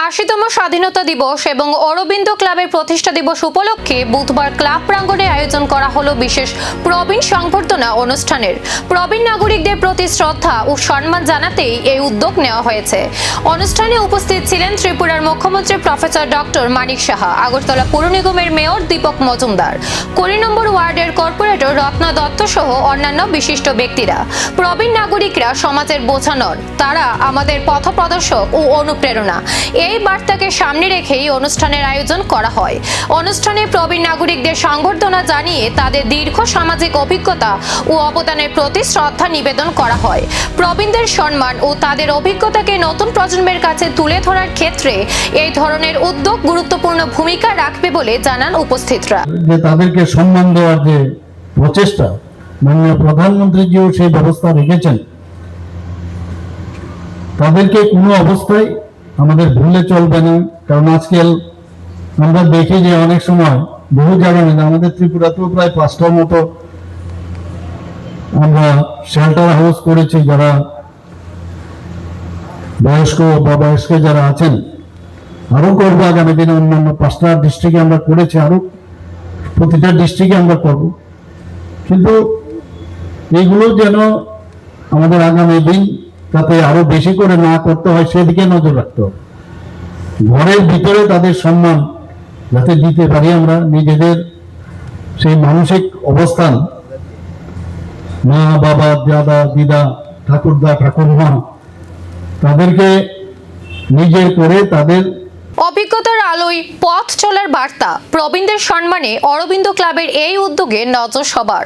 80তম স্বাধীনতা দিবস এবং অরবিন্দ ক্লাবের প্রতিষ্ঠা দিবস উপলক্ষে বুধবার ক্লাব প্রাঙ্গণে আয়োজন করা হলো বিশেষ প্রবীণ সংবর্ধনা অনুষ্ঠানের। প্রবীণ নাগরিকদের প্রতি শ্রদ্ধা ও সম্মান জানাতেই এই উদ্যোগ নেওয়া হয়েছে। অনুষ্ঠানে উপস্থিত ছিলেন ত্রিপুরার মুখ্যমন্ত্রী প্রফেসর ডক্টর মানিক সাহা, আগরতলা পৌর নিগমের মেয়র দীপক মজুমদার, 20 নম্বর ওয়ার্ডের কর্পোরেটর রত্না দত্ত সহ অন্যান্য বিশিষ্ট ব্যক্তিরা। প্রবীণ নাগরিকরা সমাজের বোঝা নন, তারা আমাদের পথপ্রদর্শক ও অনুপ্রেরণা। এই বার্তাকে সামনে রেখেই অনুষ্ঠানের আয়োজন করা হয়। অনুষ্ঠানে প্রবীণ নাগরিকদের সংবর্ধনা জানিয়ে তাদের দীর্ঘ সামাজিক অভিজ্ঞতা ও অবদানের প্রতি শ্রদ্ধা নিবেদন করা হয়। প্রবীণদের সম্মান ও তাদের অভিজ্ঞতাকে নতুন প্রজন্মের কাছে তুলে ধরার ক্ষেত্রে এই ধরনের উদ্যোগ গুরুত্বপূর্ণ ভূমিকা রাখবে বলে জানান উপস্থিতরা। তাদেরকে সম্মান দেওয়ার যে প্রচেষ্টা, মাননীয় প্রধানমন্ত্রীজিও সেই ব্যবস্থা রেখেছেন। তাদেরকে কোনো অবস্থায় আমাদের ভুলে চলবে না, কারণ আজকাল আমরা দেখি যে অনেক সময় বহু জায়গায় আমাদের ত্রিপুরাতেও প্রায় 5টার মতো আমরা শেল্টার হাউস করেছি, যারা বয়স্ক যারা আছেন, আরো করবো আগামী দিনে। অন্যান্য 5টা ডিস্ট্রিক্টে আমরা করেছি, আরো প্রতিটা ডিস্ট্রিক্টে আমরা করব। কিন্তু এইগুলো যেন আমাদের আগামী দিন তাতে আরো বেশি করে না করতে হয়, সেদিকে নজর রাখতে হবে। ঘরের ভিতরে তাদের সম্মান যাতে দিতে পারি আমরা, নিজেদের সেই মানসিক অবস্থান, মা বাবা, দাদা দিদা, ঠাকুরদা ঠাকুরমা, তাদেরকে নিজের করে তাদের অভিজ্ঞতার আলোয় পথ চলার বার্তা। প্রবীণদের সম্মানে অরবিন্দ ক্লাবের এই উদ্যোগে নজর সবার।